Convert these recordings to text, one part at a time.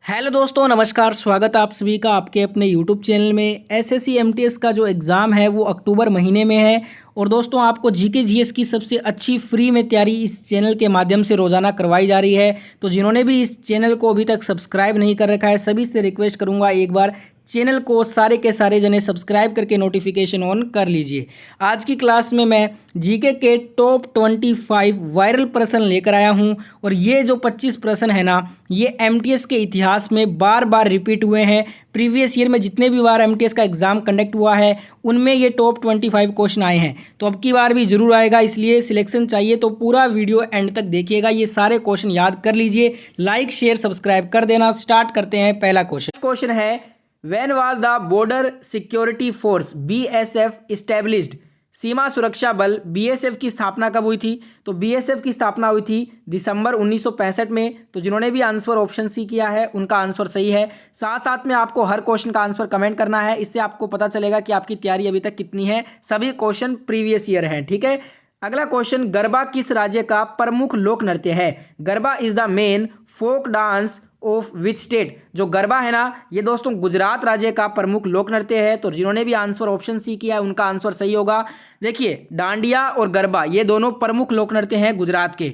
Hello दोस्तों, नमस्कार। स्वागत है आप सभी का आपके अपने यूट्यूब चैनल में। एसएससी एमटीएस का जो एग्ज़ाम है वो अक्टूबर महीने में है। और दोस्तों, आपको जीके जीएस की सबसे अच्छी फ्री में तैयारी इस चैनल के माध्यम से रोज़ाना करवाई जा रही है। तो जिन्होंने भी इस चैनल को अभी तक सब्सक्राइब नहीं कर रखा है, सभी से रिक्वेस्ट करूँगा एक बार चैनल को सारे के सारे जने सब्सक्राइब करके नोटिफिकेशन ऑन कर लीजिए। आज की क्लास में मैं जीके के टॉप 25 वायरल प्रश्न लेकर आया हूं। और ये जो 25 प्रश्न है ना, ये एमटीएस के इतिहास में बार बार रिपीट हुए हैं। प्रीवियस ईयर में जितने भी बार एमटीएस का एग्जाम कंडक्ट हुआ है उनमें ये टॉप 25 क्वेश्चन आए हैं। तो अब की बार भी जरूर आएगा, इसलिए सिलेक्शन चाहिए तो पूरा वीडियो एंड तक देखिएगा। ये सारे क्वेश्चन याद कर लीजिए, लाइक शेयर सब्सक्राइब कर देना। स्टार्ट करते हैं। पहला क्वेश्चन है, When was the Border Security Force BSF established? सीमा सुरक्षा बल बीएसएफ की स्थापना कब हुई थी? तो बीएसएफ की स्थापना हुई थी दिसंबर 1965 में। तो जिन्होंने भी आंसर ऑप्शन सी किया है उनका आंसर सही है। साथ साथ में आपको हर क्वेश्चन का आंसर कमेंट करना है, इससे आपको पता चलेगा कि आपकी तैयारी अभी तक कितनी है। सभी क्वेश्चन प्रीवियस ईयर हैं, ठीक है। अगला क्वेश्चन, गरबा किस राज्य का प्रमुख लोक नृत्य है? Garba is the main folk dance of which state? जो गरबा है ना, ये दोस्तों गुजरात राज्य का प्रमुख लोक नृत्य है। तो जिन्होंने भी आंसर ऑप्शन सी किया है उनका आंसर सही होगा। देखिए, डांडिया और गरबा ये दोनों प्रमुख लोक नृत्य हैं गुजरात के।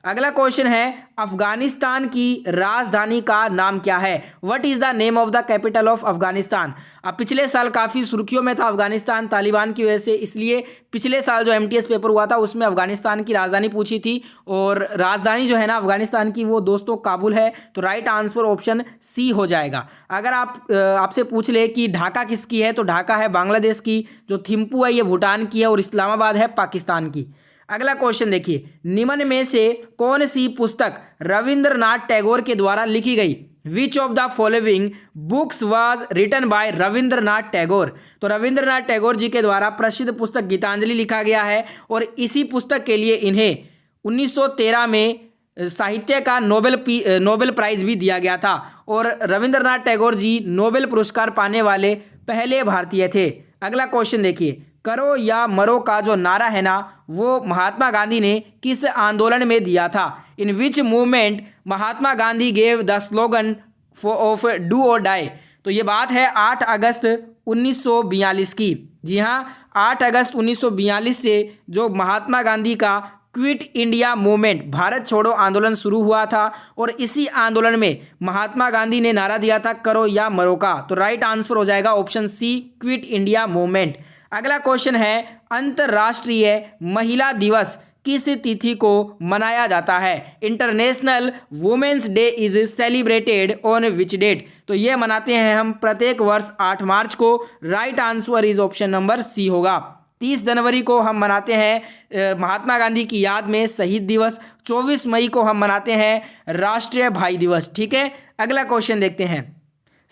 अगला क्वेश्चन है, अफगानिस्तान की राजधानी का नाम क्या है? What is the name of the capital of Afghanistan? अब पिछले साल काफ़ी सुर्खियों में था अफगानिस्तान तालिबान की वजह से, इसलिए पिछले साल जो एमटीएस पेपर हुआ था उसमें अफगानिस्तान की राजधानी पूछी थी। और राजधानी जो है ना अफगानिस्तान की वो दोस्तों काबुल है। तो राइट आंसर ऑप्शन सी हो जाएगा। अगर आपसे पूछ ले कि ढाका किसकी है, तो ढाका है बांग्लादेश की। जो थिम्पू है ये भूटान की है और इस्लामाबाद है पाकिस्तान की। अगला क्वेश्चन देखिए, निम्न में से कौन सी पुस्तक रविंद्रनाथ टैगोर के द्वारा लिखी गई? Which of the following books was written by Rabindranath Tagore? तो रविंद्रनाथ टैगोर जी के द्वारा प्रसिद्ध पुस्तक गीतांजलि लिखा गया है। और इसी पुस्तक के लिए इन्हें 1913 में साहित्य का नोबेल प्राइज भी दिया गया था। और रविंद्रनाथ टैगोर जी नोबेल पुरस्कार पाने वाले पहले भारतीय थे। अगला क्वेश्चन देखिए, करो या मरो का जो नारा है ना वो महात्मा गांधी ने किस आंदोलन में दिया था? In which movement Mahatma Gandhi gave the slogan of do or die? तो ये बात है 8 अगस्त 1942 की। जी हाँ, 8 अगस्त 1942 से जो महात्मा गांधी का क्विट इंडिया मूवमेंट भारत छोड़ो आंदोलन शुरू हुआ था। और इसी आंदोलन में महात्मा गांधी ने नारा दिया था करो या मरो का। तो राइट आंसर हो जाएगा option C, quit India movement. अगला क्वेश्चन है, अंतर्राष्ट्रीय महिला दिवस किस तिथि को मनाया जाता है? International women's day is celebrated on which date? तो ये मनाते हैं हम प्रत्येक वर्ष 8 मार्च को। Right answer is option number C होगा। 30 जनवरी को हम मनाते हैं महात्मा गांधी की याद में शहीद दिवस। 24 मई को हम मनाते हैं राष्ट्रीय भाई दिवस, ठीक है। अगला क्वेश्चन देखते हैं,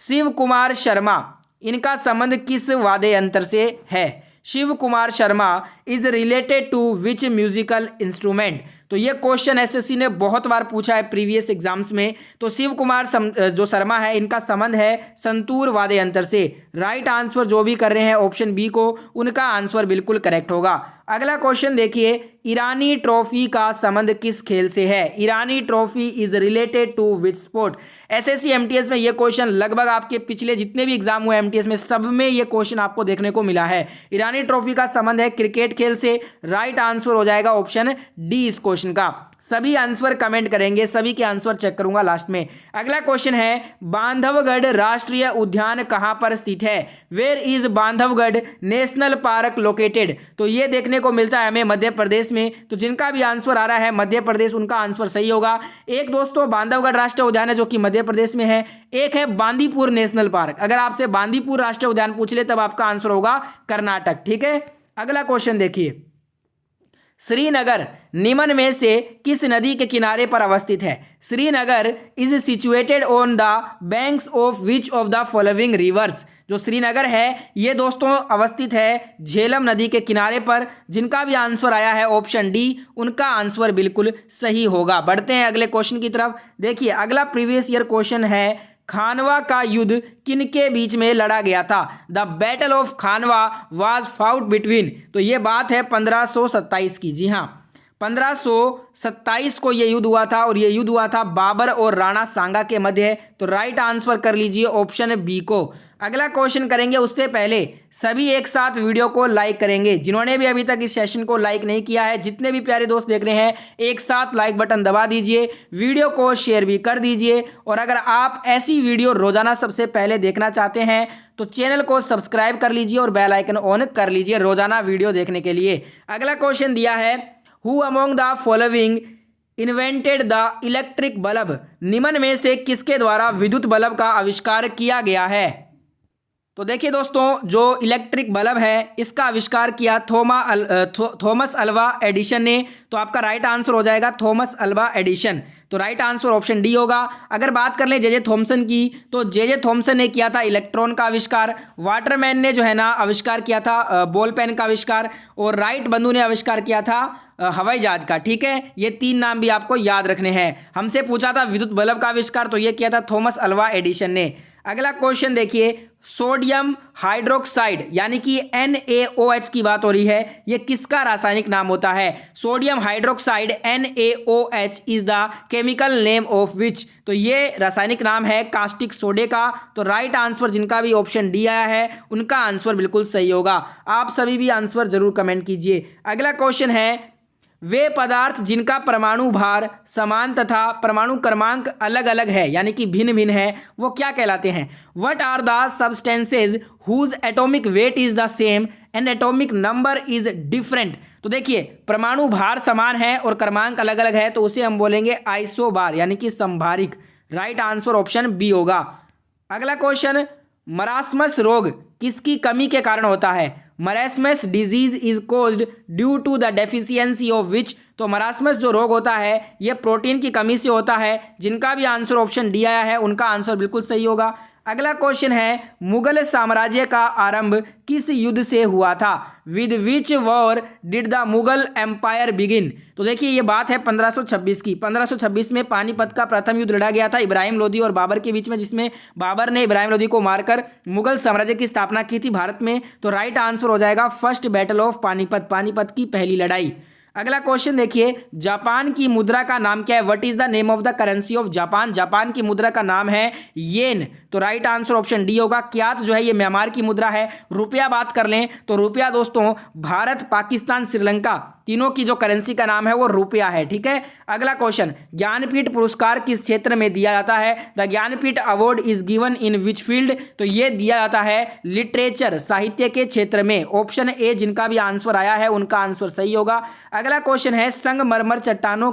शिव कुमार शर्मा इनका संबंध किस वाद्य यंत्र से है? Shiv Kumar Sharma is related to which musical instrument? तो ये क्वेश्चन एसएससी ने बहुत बार पूछा है प्रीवियस एग्जाम्स में। तो शिव कुमार जो शर्मा है इनका संबंध है संतूर वाद्य यंत्र से। राइट आंसर जो भी कर रहे हैं ऑप्शन बी को, उनका आंसर बिल्कुल करेक्ट होगा। अगला क्वेश्चन देखिए, ईरानी ट्रॉफी का संबंध किस खेल से है? Irani trophy is related to which sport? SSC MTS में ये क्वेश्चन लगभग आपके पिछले जितने भी एग्जाम हुए एमटीएस में सब में ये क्वेश्चन आपको देखने को मिला है। ईरानी ट्रॉफी का संबंध है क्रिकेट खेल से। राइट आंसर हो जाएगा ऑप्शन डी इस क्वेश्चन का। सभी आंसर कमेंट करेंगे, सभी के आंसर चेक करूंगा लास्ट में। अगला क्वेश्चन है, बांधवगढ़ राष्ट्रीय उद्यान कहां पर स्थित है? Where is Bandhavgarh national park located? तो ये देखने को मिलता है हमें मध्य प्रदेश में। तो जिनका भी आंसर आ रहा है मध्य प्रदेश, उनका आंसर सही होगा। एक दोस्तों बांधवगढ़ राष्ट्रीय उद्यान है जो कि मध्य प्रदेश में है, एक है बांदीपुर नेशनल पार्क। अगर आपसे बांदीपुर राष्ट्रीय उद्यान पूछ ले तब आपका आंसर होगा कर्नाटक, ठीक है। अगला क्वेश्चन देखिए, श्रीनगर निम्न में से किस नदी के किनारे पर अवस्थित है? Srinagar is situated on the banks of which of the following rivers? जो श्रीनगर है ये दोस्तों अवस्थित है झेलम नदी के किनारे पर। जिनका भी आंसर आया है ऑप्शन डी, उनका आंसर बिल्कुल सही होगा। बढ़ते हैं अगले क्वेश्चन की तरफ। देखिए, अगला प्रीवियस ईयर क्वेश्चन है, खानवा का युद्ध किनके बीच में लड़ा गया था? The battle of Khanwa was fought between? तो ये बात है 1527 की। जी हाँ, 1527 को ये युद्ध हुआ था और ये युद्ध हुआ था बाबर और राणा सांगा के मध्य। तो राइट आंसर कर लीजिए ऑप्शन बी को। अगला क्वेश्चन करेंगे उससे पहले सभी एक साथ वीडियो को लाइक करेंगे। जिन्होंने भी अभी तक इस सेशन को लाइक नहीं किया है, जितने भी प्यारे दोस्त देख रहे हैं, एक साथ लाइक बटन दबा दीजिए, वीडियो को शेयर भी कर दीजिए। और अगर आप ऐसी वीडियो रोजाना सबसे पहले देखना चाहते हैं तो चैनल को सब्सक्राइब कर लीजिए और बेल आइकन ऑन कर लीजिए रोजाना वीडियो देखने के लिए। अगला क्वेश्चन दिया है, who among the following invented the electric bulb. निम्न में से किसके द्वारा विद्युत बल्ब का आविष्कार किया गया है। तो देखिए दोस्तों, जो इलेक्ट्रिक बल्ब है इसका आविष्कार किया थॉमस अल्वा एडिसन ने। तो आपका राइट आंसर हो जाएगा थॉमस अल्वा एडिसन। तो राइट आंसर ऑप्शन डी होगा। अगर बात कर लें जे थॉमसन की, तो जे थॉमसन ने किया था इलेक्ट्रॉन का आविष्कार। वाटरमैन ने जो है ना आविष्कार किया था बॉल पेन का आविष्कार। और राइट बंधु ने आविष्कार किया था हवाई जहाज का। ठीक है, ये 3 नाम भी आपको याद रखने हैं। हमसे पूछा था विद्युत बल्ब का आविष्कार, तो ये किया था थॉमस अल्वा एडिसन ने। अगला क्वेश्चन देखिए, सोडियम हाइड्रोक्साइड यानी कि NaOH की बात हो रही है, ये किसका रासायनिक नाम होता है। Sodium hydroxide NaOH is the chemical name of which. तो ये रासायनिक नाम है कास्टिक सोडे का। तो राइट आंसर जिनका भी ऑप्शन डी आया है उनका आंसर बिल्कुल सही होगा। आप सभी भी आंसर जरूर कमेंट कीजिए। अगला क्वेश्चन है, वे पदार्थ जिनका परमाणु भार समान तथा परमाणु क्रमांक अलग अलग है यानी कि भिन्न भिन्न है, वो क्या कहलाते हैं। What are the substances whose atomic weight is the same and atomic number is different. तो देखिए, परमाणु भार समान है और क्रमांक अलग अलग है, तो उसे हम बोलेंगे आइसोबार यानी कि संभारिक। राइट आंसर ऑप्शन बी होगा। अगला क्वेश्चन, मरासमस रोग किसकी कमी के कारण होता है। Marasmus disease is caused due to the deficiency of which. तो मरासमस जो रोग होता है ये प्रोटीन की कमी से होता है। जिनका भी आंसर ऑप्शन डी आया है उनका आंसर बिल्कुल सही होगा। अगला क्वेश्चन है, मुगल साम्राज्य का आरंभ किस युद्ध से हुआ था। With which war did the Mughal empire begin. तो देखिए, ये बात है 1526 की। 1526 में पानीपत का प्रथम युद्ध लड़ा गया था इब्राहिम लोदी और बाबर के बीच में, जिसमें बाबर ने इब्राहिम लोदी को मारकर मुगल साम्राज्य की स्थापना की थी भारत में। तो राइट आंसर हो जाएगा first battle of Panipat, Panipat की पहली लड़ाई। अगला क्वेश्चन देखिए, जापान की मुद्रा का नाम क्या है। What is the name of the currency of Japan. Japan की मुद्रा का नाम है येन। तो राइट आंसर ऑप्शन डी होगा। क्यात जो है ये म्यांमार की मुद्रा है। रुपया बात कर लें तो रुपया दोस्तों भारत, पाकिस्तान, श्रीलंका तीनों की जो करेंसी का नाम है वो रुपया है। ठीक है। अगला क्वेश्चन, ज्ञानपीठ पुरस्कार किस क्षेत्र में दिया जाता है। The Jnanpith award is given in which field. तो ये दिया जाता है लिटरेचर, साहित्य के क्षेत्र में। ऑप्शन ए जिनका भी आंसर आया है उनका आंसर सही होगा। अगला क्वेश्चन है, संगमरमर चट्टानों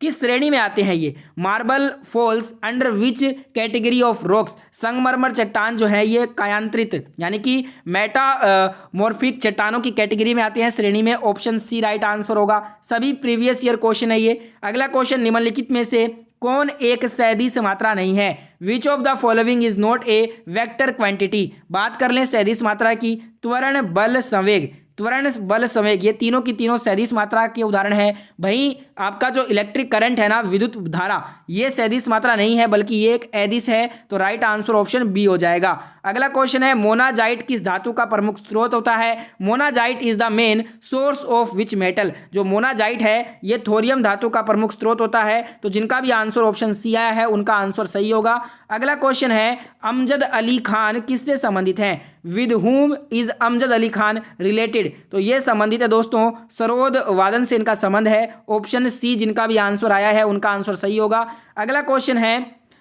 किस श्रेणी में आते हैं ये। Marble falls under which category of rocks. संगमरमर चट्टान जो है ये कायांतरित यानी कि मेटामॉर्फिक चट्टानों की कैटेगरी में आते हैं, श्रेणी में। ऑप्शन सी राइट आंसर होगा। सभी प्रीवियस ईयर क्वेश्चन है ये। अगला क्वेश्चन, निम्नलिखित में से कौन एक सैद्धांतिक मात्रा नहीं है। विच of the following is not a vector quantity. बात कर लें सैद्धांतिक मात्रा की, त्वरण, बल, संवेग। त्वरण, बल, संवेग ये तीनों की तीनों सैद्धांतिक मात्रा के उदाहरण है। भाई आपका जो इलेक्ट्रिक करंट है ना, विद्युत धारा, ये सैद्धांतिक मात्रा नहीं है बल्कि ये एक अदिश है। तो राइट आंसर ऑप्शन बी हो जाएगा। अगला क्वेश्चन है, मोनाजाइट किस धातु का प्रमुख स्रोत होता है। Monazite is the main source of which metal. जो मोनाजाइट है ये थोरियम धातु का प्रमुख स्रोत होता है। तो जिनका भी आंसर ऑप्शन सी आया है उनका आंसर सही होगा। अगला क्वेश्चन है, अमजद अली खान किससे संबंधित हैं। With whom is Amjad Ali Khan related. तो ये संबंधित है दोस्तों, सरोद वादन से इनका संबंध है। ऑप्शन सी जिनका भी आंसर आया है उनका आंसर सही होगा। अगला क्वेश्चन है,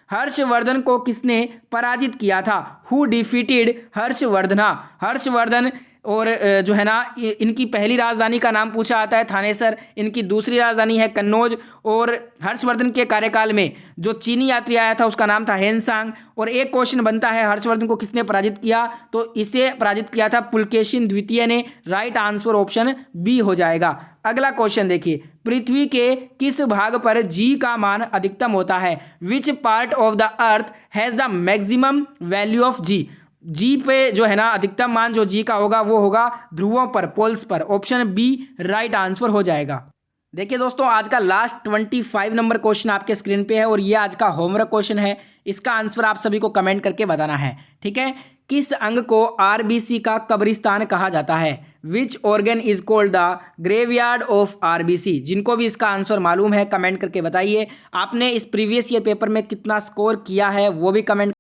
हर्षवर्धन को किसने पराजित किया था। Who defeated Harshavardhana. हर्षवर्धन और जो है ना इनकी पहली राजधानी का नाम पूछा आता है थानेसर, इनकी दूसरी राजधानी है कन्नौज। और हर्षवर्धन के कार्यकाल में जो चीनी यात्री आया था उसका नाम था हेनसांग। और एक क्वेश्चन बनता है, हर्षवर्धन को किसने पराजित किया। तो इसे पराजित किया था पुलकेशिन द्वितीय ने। राइट आंसर ऑप्शन बी हो जाएगा। अगला क्वेश्चन देखिए, पृथ्वी के किस भाग पर जी का मान अधिकतम होता है। Which part of the earth has the maximum value of G. G पे जो है ना अधिकतम मान जो जी का होगा वो होगा ध्रुवों पर, पोल्स पर। ऑप्शन बी राइट आंसर हो जाएगा। देखिए दोस्तों, आज का लास्ट 25 नंबर क्वेश्चन आपके स्क्रीन पे है और ये आज का होमवर्क क्वेश्चन है। इसका आंसर आप सभी को कमेंट करके बताना है। ठीक है। किस अंग को आरबीसी का कब्रिस्तान कहा जाता है। Which organ is called the graveyard of RBC. जिनको भी इसका आंसर मालूम है कमेंट करके बताइए। आपने इस प्रीवियस ईयर पेपर में कितना स्कोर किया है वो भी कमेंट